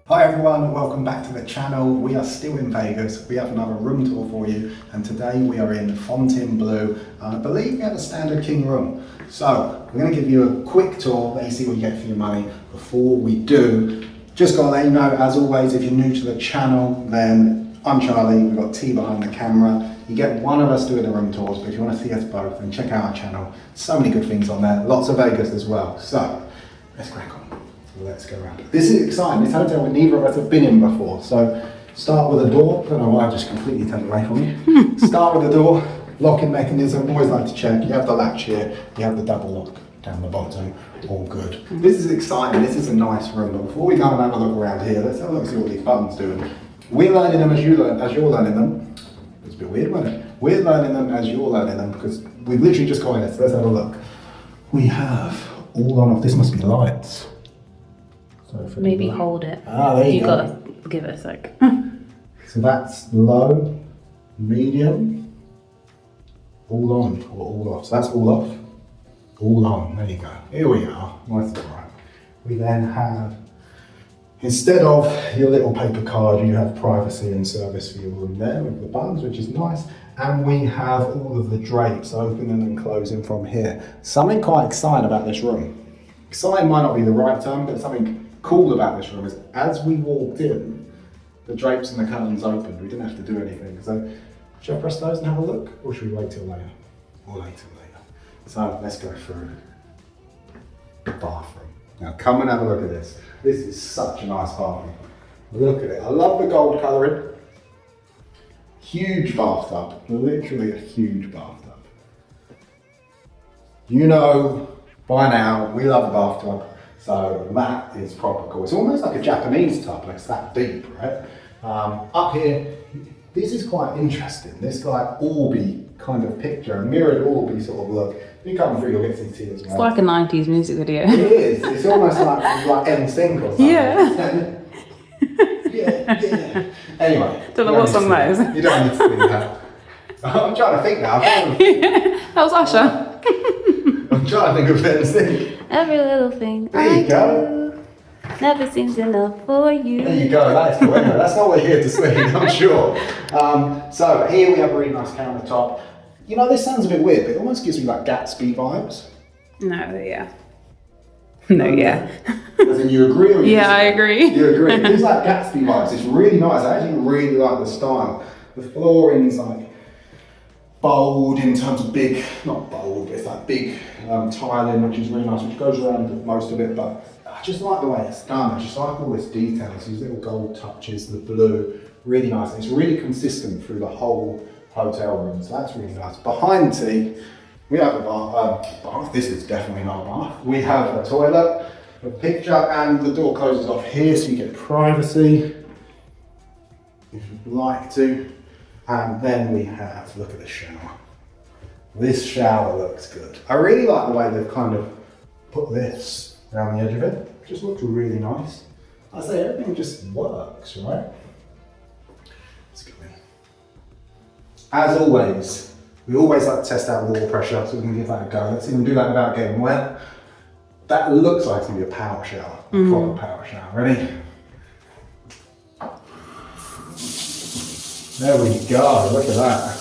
Hi everyone, welcome back to the channel. We are still in Vegas. We have another room tour for you, and today we are in Fontainebleau. I believe we have a standard king room. So we're going to give you a quick tour, let you see what you get for your money. Before we do, just got to let you know, as always, if you're new to the channel, then I'm Charlie, we've got T behind the camera. You get one of us doing the room tours, but if you want to see us both, then check out our channel. So many good things on there, lots of Vegas as well. So let's crack on. Let's go around. This is exciting. This hotel that neither of us have been in before. So start with a door. I don't know why I just completely turned away from you. Start with the door, locking mechanism. Always like to check. You have the latch here. You have the double lock down the bottom. All good. This is exciting. This is a nice room. But before we go and have a look around here, let's have a look and see what these buttons doing. We're learning them as you're learning them. It's a bit weird, wasn't it? We're learning them as you're learning them because we've literally just got in it. So let's have a look. We have all on off. This must be lights. Maybe hold it. Ah, there you go. Gotta give it a sec. So that's low, medium, all on or all off. So that's all off, all on. There you go. Here we are. Nice and bright. We then have, instead of your little paper card, you have privacy and service for your room there with the buttons, which is nice. And we have all of the drapes opening and closing from here. Something quite exciting about this room. Exciting might not be the right term, but something cool about this room is as we walked in, the drapes and the curtains opened. We didn't have to do anything. So, shall I press those and have a look? Or should we wait till later? We'll wait till later. So, let's go through the bathroom. Now, come and have a look at this. This is such a nice bathroom. Look at it. I love the gold colouring. Huge bathtub. Literally a huge bathtub. You know, by now, we love a bathtub. So that is proper cool. It's almost like a Japanese tub, like it's that deep, right? Up here, this is quite interesting. This like Orby kind of picture, a mirrored Orby sort of look. If you come through, you'll get to see as well. It's like a 90s music video. It is. It's almost like NSYNC or something. Yeah. Yeah. Anyway. Don't know what song that is. You don't need to sing that. I'm trying to think now. That was Usher. I'm trying to think of NSYNC. Every little thing There you go. do never seems enough for you. There you go, that is cool. Anyway, that's not what you're here to see, I'm sure. So here we have a really nice countertop. You know, this sounds a bit weird, but it almost gives me like Gatsby vibes. No, yeah. No, yeah. As in, you agree or you Yeah, disagree? I agree. You agree. It's like Gatsby vibes. It's really nice. I actually really like the style. The flooring's like bold in terms of big, not bold, but it's like big tiling, which is really nice, which goes around most of it, but I just like the way it's done. I just like all this details, these little gold touches, the blue, really nice. It's really consistent through the whole hotel room, so that's really nice. Behind T, we have a bath. This is definitely not a bath. We have a toilet, a picture, and the door closes off here, so you get privacy, if you'd like to. And then we have, look at the shower. This shower looks good. I really like the way they've kind of put this around the edge of it. It just looks really nice. I say everything just works, right? Let's go in. As always, we always like to test out water pressure, so we can give that a go. Let's even do that without getting wet. That looks like it's gonna be a power shower, a proper power shower. Ready? There we go, look at that.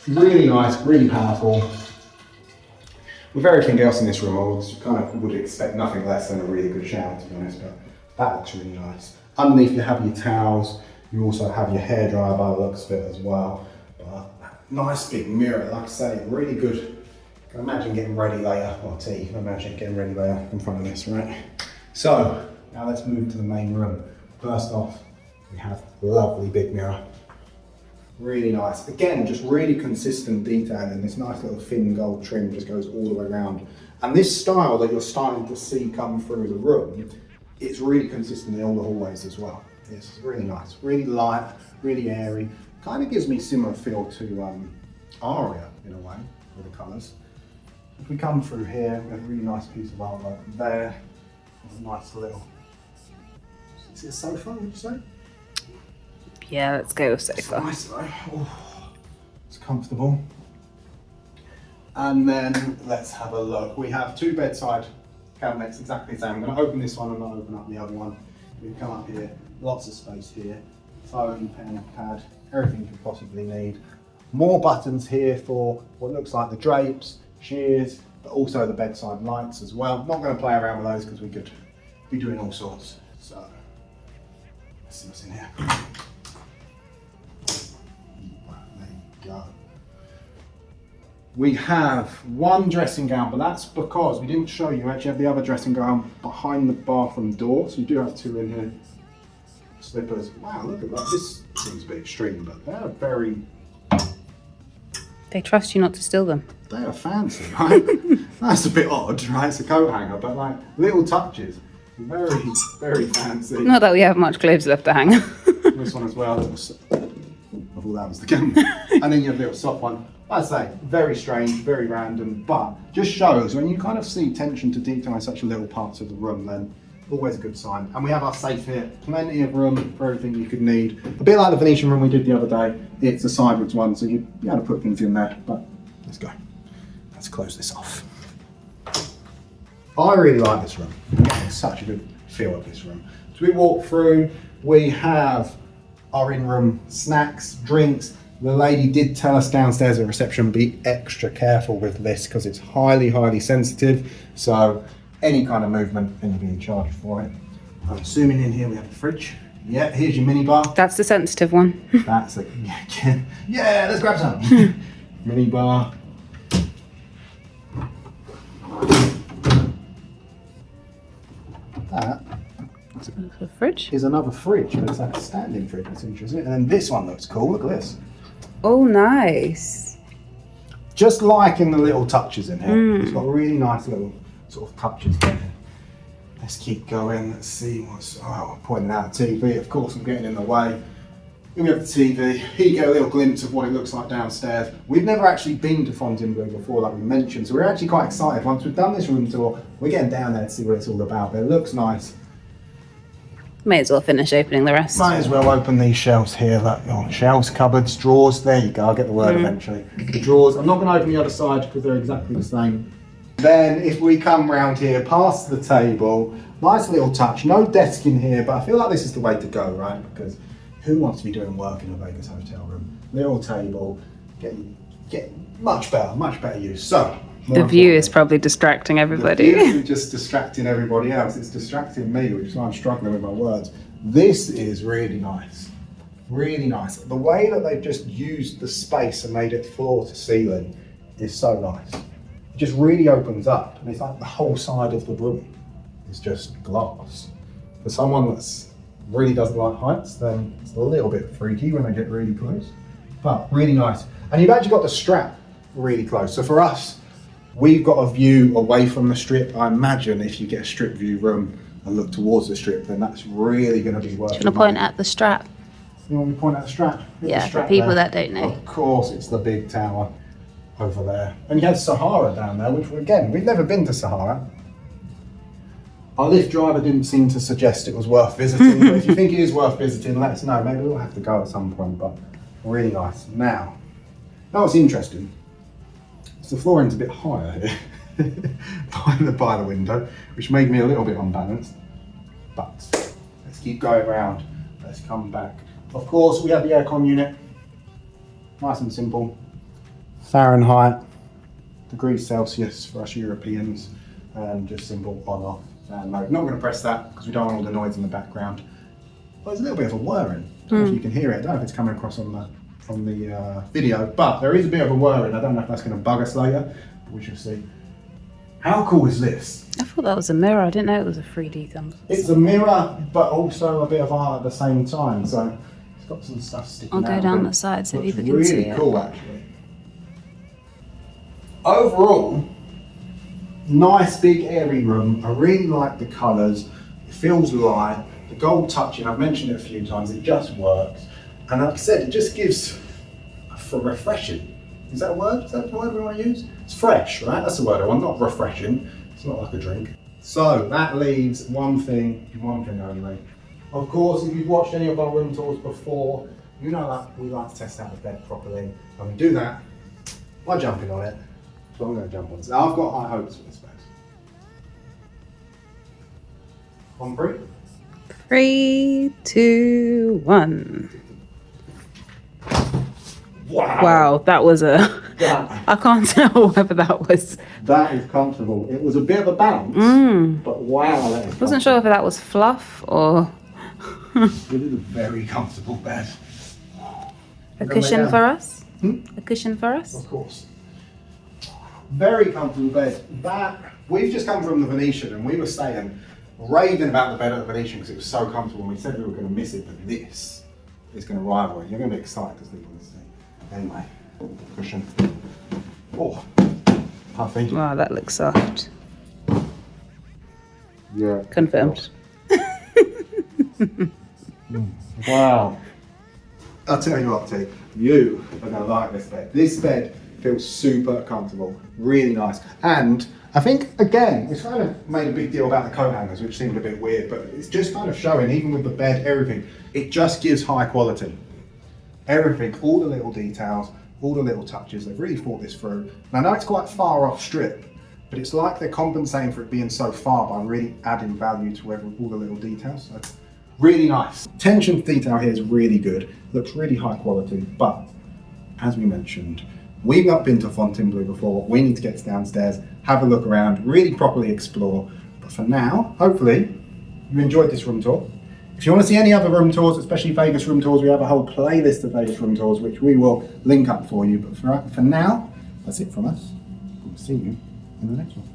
Really nice, really powerful. With everything else in this room, I kind of would expect nothing less than a really good shower, to be honest, but that looks really nice. Underneath you have your towels, you also have your hairdryer by the looks of it as well. But nice big mirror, like I say, really good. You can imagine getting ready later, or T, you can imagine getting ready later in front of this, right? So, now let's move to the main room. First off, we have a lovely big mirror. Really nice. Again, just really consistent detail, and this nice little thin gold trim just goes all the way around. And this style that you're starting to see come through the room, it's really consistent in all the hallways as well. It's really nice, really light, really airy. Kind of gives me similar feel to Aria in a way, with the colours. If we come through here, we have a really nice piece of artwork there. There's a nice little, is it a sofa, would you say? Yeah, let's go It's sofa. nice though. Oh, it's comfortable. And then let's have a look. We have 2 bedside cabinets, exactly the same. I'm going to open this one and not open up the other one. We can come up here, lots of space here. Phone, pen, pad, everything you could possibly need. More buttons here for what looks like the drapes, shears, but also the bedside lights as well. I'm not going to play around with those because we could be doing all sorts. So, let's see what's in here. There you go. We have 1 dressing gown, but that's because we didn't show you, actually have the other dressing gown behind the bathroom door, so you do have 2 in here. Slippers. Wow, look at that. This seems a bit extreme, but they're very... They trust you not to steal them. They are fancy, right? That's a bit odd, right? It's a coat hanger, but like little touches. Very, very fancy. Not that we have much clothes left to hang. This one as well. I thought that was the camera. And then you have a little soft one. I'd say very strange, very random, but just shows when you kind of see attention to detail in such little parts of the room, then always a good sign. And we have our safe here, plenty of room for everything you could need. A bit like the Venetian room we did the other day. It's a sideways one, so you'd be able to put things in there, but let's go. Let's close this off. I really like this room. I'm getting such a good feel of this room. So we walk through, we have our in-room snacks, drinks. The lady did tell us downstairs at reception, be extra careful with this because it's highly, highly sensitive. So any kind of movement, then you'll be in charge for it. I'm assuming in here we have a fridge. Yeah, here's your mini bar. That's the sensitive one. That's a, yeah, let's grab some. Mini bar. That The fridge. is another fridge, but it's like a standing fridge. That's interesting. And then this one looks cool. Look at this. Oh, nice. Just liking the little touches in here. It's got really nice little sort of touches there. Let's keep going. Let's see what's. Oh, pointing out TV. Of course, I'm getting in the way. Here we have the TV. Here you get a little glimpse of what it looks like downstairs. We've never actually been to Fontainebleau before, like we mentioned, so we're actually quite excited. Once we've done this room tour, we're getting down there to see what it's all about. But it looks nice. May as well finish opening the rest. Might as well open these shelves here. Look, oh, shelves, cupboards, drawers. There you go. I'll get the word eventually. The drawers. I'm not going to open the other side because they're exactly the same. Then if we come round here, past the table, nice little touch. No desk in here, but I feel like this is the way to go, right? Because who wants to be doing work in a Vegas hotel room? Little table, get much better use. So The view is probably distracting everybody. The view is just distracting everybody else. It's distracting me, which is why I'm struggling with my words. This is really nice. Really nice. The way that they've just used the space and made it floor to ceiling is so nice. It just really opens up, and it's like the whole side of the room is just glass. For someone that's really doesn't like heights, then it's a little bit freaky when they get really close, but really nice. And you've actually got the strap really close. So for us, we've got a view away from the strip. I imagine if you get a strip view room and look towards the strip, then that's really going to be worth it. Do you want to point at the strap? You want me to point at the strap? Hit Yeah, the strap for people there. that don't know. Of course, it's the big tower over there. And you have Sahara down there, which again, we've never been to Sahara. Our lift driver didn't seem to suggest it was worth visiting, but if you think it is worth visiting, let us know. Maybe we'll have to go at some point, but really nice. Now what's interesting is the flooring's a bit higher here by the window, which made me a little bit unbalanced. But let's keep going around. Let's come back. Of course, we have the aircon unit. Nice and simple. Fahrenheit, degrees Celsius for us Europeans, and just simple on off. And no, not going to press that because we don't want all the noise in the background. But there's a little bit of a whirring. I don't know if you can hear it. I don't know if it's coming across on the video, but there is a bit of a whirring. I don't know if that's going to bug us later, but we shall see. How cool is this? I thought that was a mirror. I didn't know it was a 3D thing. It's a mirror, but also a bit of art at the same time. So it's got some stuff sticking out. I'll go down the side so Looks people can see really it. cool, actually. Overall, nice big airy room. I really like the colours. It feels light. The gold touching, I've mentioned it a few times, it just works. And like I said, it just gives for refreshing. Is that a word? Is that the word we want to use? It's fresh, right? That's the word I want, not refreshing. It's not like a drink. So that leaves one thing only. Of course, if you've watched any of our room tours before, you know that we like to test out the bed properly, and we do that by jumping on it. So I'm going to jump on this. Now, I've got high hopes for this bed. On 3. 3, 2, 1. Wow, that was a. I can't tell whether that was. That is comfortable. It was a bit of a bounce, but wow, that is Wasn't sure whether that was fluff or It is a very comfortable bed. a cushion for us. A cushion for us. Of course. Very comfortable bed. That we've just come from the Venetian, and we were saying, raving about the bed at the Venetian because it was so comfortable. And we said we were going to miss it, but this is going to rival it. You're going to be excited to sleep on this thing. Anyway, cushion. Oh, puffy. Wow, that looks soft. Yeah. Confirmed. Wow. I'll tell you what, T, you are going to like this bed. This bed feels super comfortable, really nice. And I think, again, it's kind of made a big deal about the coat hangers, which seemed a bit weird, but it's just kind of showing, even with the bed, everything, it just gives high quality. Everything, all the little details, all the little touches, they've really thought this through. And I know it's quite far off strip, but it's like they're compensating for it being so far by really adding value to all the little details. So, really nice. Attention to detail here is really good, looks really high quality, but as we mentioned, we've not been to Fontainebleau before. We need to get downstairs, have a look around, really properly explore. But for now, hopefully, you enjoyed this room tour. If you want to see any other room tours, especially Vegas room tours, we have a whole playlist of Vegas room tours, which we will link up for you. But for now, that's it from us. We'll see you in the next one.